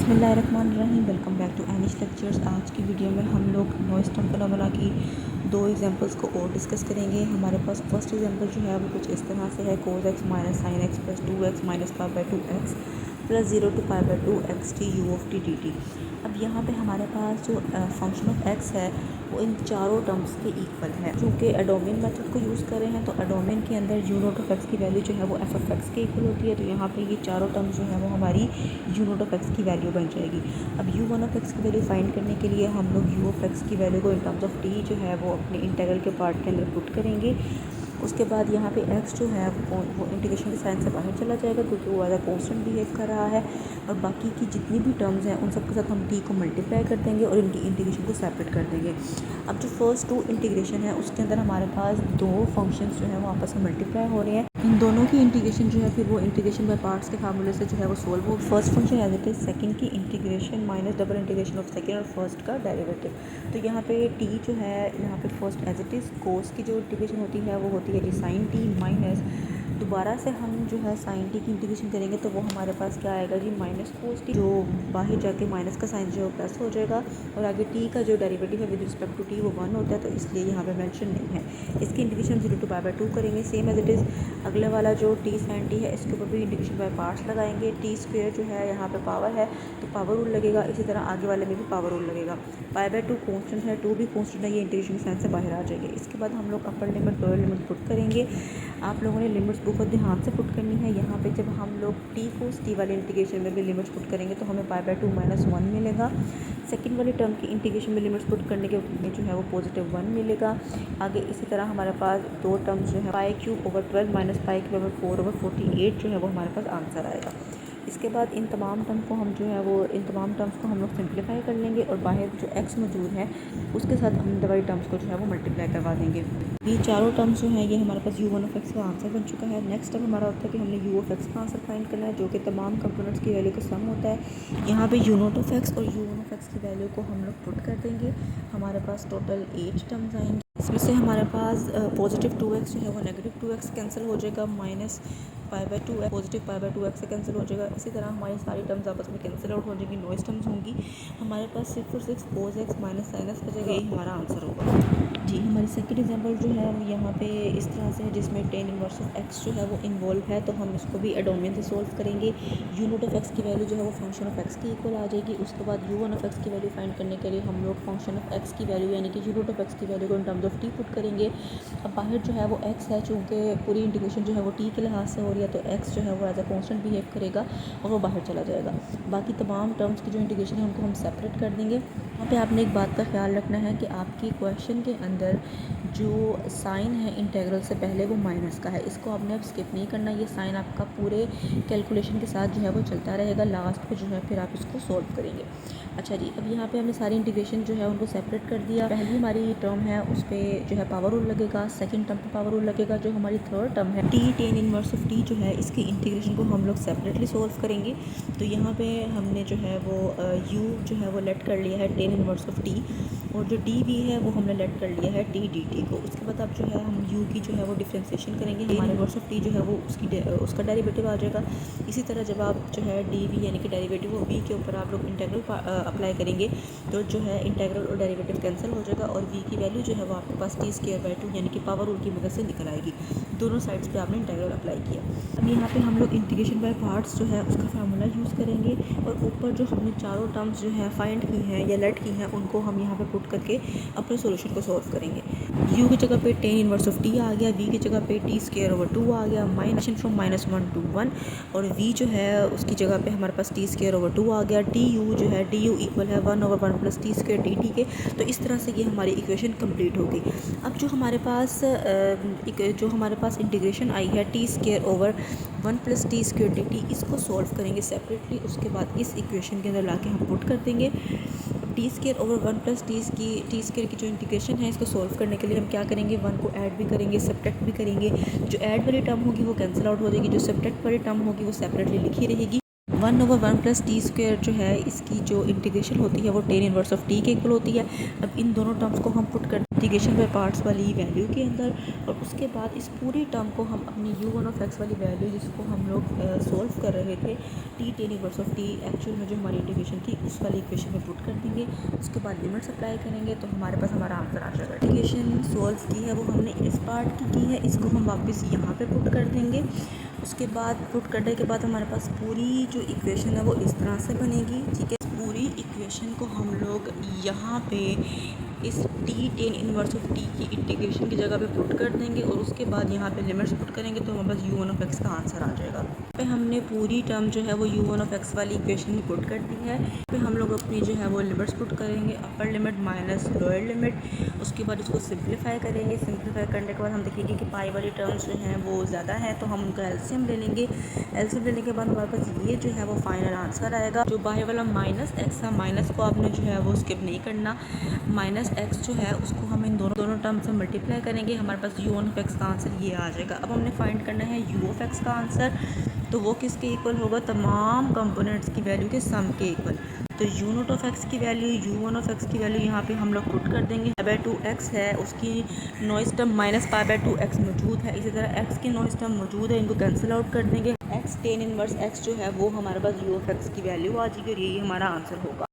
बिस्मिल्लाहिर्रहमानिर्रहीम। Welcome back to Anish lectures. आज की वीडियो में हम लोग नॉइस्टम फिनोमेना की दो एग्जांपल्स को और डिस्कस करेंगे। हमारे पास फर्स्ट एग्जांपल जो है वो कुछ इस तरह से है, cos x minus sine x plus 2x minus pi by 2x plus 0 to pi by 2x t u of t d t. अब यहाँ पे हमारे पास जो फंक्शन ऑफ x है वो इन चारों टर्म्स के इक्वल है। चूँकि एडोमिन मेथड को यूज़ कर रहे हैं तो एडोमिन के अंदर यू नोट ऑफ एक्स की वैल्यू जो है वो एफ ऑफ एक्स के इक्वल होती है। तो यहाँ पे ये चारों टर्म्स जो है वो हमारी यू नोट ऑफ एक्स की वैल्यू बन जाएगी। अब यू वन ऑफ एक्स की वैल्यू फाइंड करने के लिए हम लोग यू ऑफ एक्स की वैल्यू को इन टर्म्स ऑफ टी जो है वो अपने इंटीग्रल के पार्ट के अंदर पुट करेंगे। उसके बाद यहाँ पे x जो है वो इंटीग्रेशन के साइन से बाहर चला जाएगा क्योंकि वो एज अ कॉन्स्टेंट बिहेव कर रहा है। और बाकी की जितनी भी टर्म्स हैं उन सब के साथ हम t को मल्टीप्लाई कर देंगे और इनकी इंटीग्रेशन को सेपरेट कर देंगे। अब जो फर्स्ट टू इंटीग्रेशन है उसके अंदर हमारे पास दो फंक्शंस जो है वो आपस में मल्टीप्लाई हो रहे हैं। इन दोनों की इंटीग्रेशन जो है फिर वो इंटीग्रेशन बाय पार्ट्स के फार्मूले से जो है वो सोल्व हो। First function as it is second की integration minus double integration of second और फर्स्ट का डेरिवेटिव। तो यहाँ पे t जो है यहाँ पे first as it is cos की जो इंटीग्रेशन होती है वो होती है जी साइन टी माइनस दोबारा से हम जो है साइन टी की इंटीग्रेशन करेंगे तो वो हमारे पास क्या आएगा जी माइनस कोस टी, जो बाहर जाके माइनस का साइन जो है प्लस हो जाएगा। और आगे टी का जो डेरिवेटिव है विद रिस्पेक्ट टू टी वो 1 होता है तो इसलिए यहाँ पे मेंशन नहीं है। इसकी इंटीग्रेशन 0 टू पाई बाई 2 करेंगे सेम एज इट इज़। अगले वाला जो टी साइन टी है इसके ऊपर भी इंटीग्रेशन बाय पार्ट्स लगाएंगे। टी स्क्वेयर जो है यहाँ पे पावर है तो पावर रूल लगेगा, इसी तरह आगे वाले में भी पावर रूल लगेगा। पाई बाई 2 कॉन्स्टेंट है, 2 भी कॉन्स्टेंट है, ये इंटीग्रेशन साइन से बाहर आ जाएंगे। इसके बाद हम लोग upper limit lower limit put करेंगे। आप लोगों ने लिमिट्स बहुत ध्यान से पुट करनी है। यहाँ पे जब हम लोग टी कोस टी वाले इंटीग्रेशन में भी लिमिट्स पुट करेंगे तो हमें पाई बाई 2 माइनस 1 मिलेगा। सेकंड वाली टर्म की इंटीग्रेशन में लिमिट्स पुट करने के जो है वो पॉजिटिव 1 मिलेगा। आगे इसी तरह हमारे पास दो टर्म्स जो है पाई cube over 12 minus pi cube over 4 over 48 जो है वो हमारे पास आंसर आएगा। इसके बाद इन तमाम टर्म को हम जो है वो इन तमाम टर्म्स को हम लोग सिंप्लीफाई कर लेंगे और बाहर जो x मौजूद है उसके साथ हम दवाई टर्म्स को जो है वो मल्टीप्लाई करवा देंगे। ये चारों टर्म्स जो है ये हमारे पास u1 ऑफ x का आंसर बन चुका है। नेक्स्ट स्टेप हमारा होता है कि हमने u ऑफ x का आंसर फाइंड करना है जो कि तमाम कंपोनेंट्स की वैल्यू का सम होता है। यहाँ पे u नॉट ऑफ x और u1 ऑफ x की वैल्यू को हम लोग पुट कर देंगे। हमारे पास टोटल 8 टर्म्स आएंगे। इसमें से हमारे पास पॉजिटिव 2x जो है वो नेगेटिव 2x कैंसिल हो जाएगा, minus pi by 2 positive pi by 2x से कैंसिल हो जाएगा। इसी तरह हमारी सारी टर्म्स आपस में कैंसिल आउट हो जाएंगी, नॉइस टर्म्स होंगी। हमारे पास सिर्फ और सिर्फ कोस x माइनस साइन x बचेगा, यही हमारा आंसर होगा जी। हमारी सेकंड एग्जांपल जो है यहाँ पे इस तरह से है जिसमें tan इनवर्स ऑफ x जो है वो इन्वॉल्व है। तो हम इसको भी एडोमिन से सोल्व करेंगे। यू नोट ऑफ x की वैल्यू जो है वो फंक्शन ऑफ x की इक्वल आ जाएगी। उसके बाद u1 ऑफ x की वैल्यू फाइंड करने के लिए हम लोग फंक्शन ऑफ x की वैल्यू यानी कि यू नोट ऑफ x की वैल्यू को in terms of t put करेंगे। अब बाहर जो है वो x है, चूँकि पूरी इंटीग्रेशन जो है वो t के लिहाज से हो रही है तो x जो है वो एज अ कॉन्स्टेंट बिहेव करेगा और वो बाहर चला जाएगा। बाकी तमाम टर्म्स की जो इंटीग्रेशन है उनको हम सेपरेट कर देंगे। यहाँ पे आपने एक बात का ख्याल रखना है कि आपकी क्वेश्चन के अंदर जो साइन है इंटीग्रल से पहले वो माइनस का है, इसको आपने अब स्किप नहीं करना। ये साइन आपका पूरे कैलकुलेशन के साथ जो है वो चलता रहेगा, लास्ट पे जो है फिर आप इसको सॉल्व करेंगे। अच्छा जी, अब यहाँ पे हमने सारी इंटीग्रेशन जो है उनको सेपरेट कर दिया। पहली हमारी टर्म है उस पर जो है पावर रूल लगेगा, सेकंड टर्म पे पावर रूल लगेगा। जो हमारी थर्ड टर्म है T tan inverse of T जो है इसकी इंटीग्रेशन को हम लोग सेपरेटली सॉल्व करेंगे। तो यहाँ पे हमने जो है वो u जो है वो लेट कर लिया है टेन इनवर्स ऑफ टी और जो डी भी है वो हमने लेट कर लिया है टी डी टी को। उसके बाद अब जो है हम u की जो है वो डिफ्रेंसिएशन करेंगे। हमारे इनवर्स ऑफ टी जो है वो उसका डेरिवेटिव आ जाएगा। इसी तरह जब आप जो है डी वी यानी कि डेरिवेटिव वो v के ऊपर आप लोग इंटीग्रल अप्लाई करेंगे तो जो है इंटीग्रल और डेरिवेटिव कैंसिल हो जाएगा और v की वैल्यू जो है वो आपके पास टी स्क्वायर बाई 2 यानी कि पावर रूल की मदद से निकल आएगी। दोनों साइड्स पे आपने इंटीग्रल अप्लाई किया। अब यहाँ पे हम लोग इंटीग्रेशन बाय पार्ट्स जो है उसका फार्मूला यूज़ करेंगे और ऊपर जो हमने चारों टर्म्स जो है फाइंड की हैं या लेट की हैं उनको हम यहाँ पे पुट करके अपने सॉल्यूशन को सॉल्व करेंगे। u की जगह पे टेन इनवर्स ऑफ t आ गया, v की जगह पे टी स्क्वायर ओवर 2 आ गया, माइनस फ्रॉम -1 to 1 और v जो है उसकी जगह पे हमारे पास टी स्क्वायर ओवर 2 आ गया। टी यू जो है डी यू इक्वल है 1 over 1 plus T square D T के। तो इस तरह से ये हमारी इक्वेशन कंप्लीट हो गई। अब जो हमारे पास इंटीग्रेशन आई है T square over 1 plus T square D T, इसको सॉल्व करेंगे सेपरेटली। उसके बाद इस इक्वेशन के अंदर लाके हम पुट कर देंगे। T square over 1 plus T square की जो इंटीग्रेशन है इसको सॉल्व करने के लिए हम क्या करेंगे, 1 को ऐड भी करेंगे सब्ट्रैक्ट भी करेंगे। जो ऐड वाली टर्म होगी वो कैंसिल आउट हो जाएगी, जो सब्ट्रैक्ट वाली टर्म होगी वो सेपरेटली लिखी रहेगी। 1 ओवर 1 प्लस टी स्क्वायर जो है इसकी जो इंटीग्रेशन होती है वो टेन इनवर्स ऑफ टी के इक्वल होती है। अब इन दोनों टर्म्स को हम पुट कर इंटीग्रेशन बाय पार्ट्स वाली वैल्यू के अंदर, और उसके बाद इस पूरी टर्म को हम अपनी u1 वाली वैल्यू जिसको हम लोग सोल्व कर रहे थे t tan inverse of t actual में जो हमारी इंटीग्रेशन थी उस वाली इक्वेशन में पुट कर देंगे। उसके बाद लिमिट्स अप्लाई करेंगे तो हमारे पास हमारा आंसर आ जाएगा। इंटीग्रेशन सोल्व की है वो हमने इस पार्ट की है, इसको हम वापस यहाँ पे पुट कर देंगे। उसके बाद पुट करने के बाद हमारे पास पूरी जो इक्वेशन है वो इस तरह से बनेगी, ठीक है। पूरी इक्वेशन को हम लोग यहाँ पे इस t tan inverse of t की इंटीग्रेशन की जगह पे पुट कर देंगे, और उसके बाद यहाँ पे लिमिट्स पुट करेंगे तो हमारे पास u1 का आंसर आ जाएगा। पे हमने पूरी टर्म जो है वो u1 वाली इक्वेशन में पुट कर दी है। फिर हम लोग अपनी जो है वो लिमिट्स पुट करेंगे, upper limit minus lower limit. उसके बाद इसको सिंप्लीफाई करेंगे। सिंप्लीफाई करने के बाद हम देखेंगे कि पाई वाली टर्म्स जो हैं वो ज़्यादा हैं, तो हम उनका एलसीएम ले लेंगे। एलसीएम लेने के बाद हमारे पास ये जो है वो फाइनल आंसर आएगा। जो बाहर वाला माइनस एक्स है, माइनस को आपने जो है वो स्किप नहीं करना। माइनस एक्स जो है उसको हम इन दोनों टर्म से मल्टीप्लाई करेंगे, हमारे पास u1 का आंसर ये आ जाएगा। अब हमने फाइंड करना है u का आंसर, तो वो किसके इक्वल होगा, तमाम कंपोनेंट्स की वैल्यू के सम के इक्वल। तो u0 की वैल्यू u1 की वैल्यू यहाँ पे हम लोग पुट कर देंगे। π/2x है, उसकी नॉइस टर्म माइनस π/2x मौजूद है। इसी तरह x की नॉइस टर्म मौजूद है, इनको कैंसिल आउट कर देंगे। x tan इनवर्स x जो है वो हमारे पास u की वैल्यू आ जाएगी और यही हमारा आंसर होगा।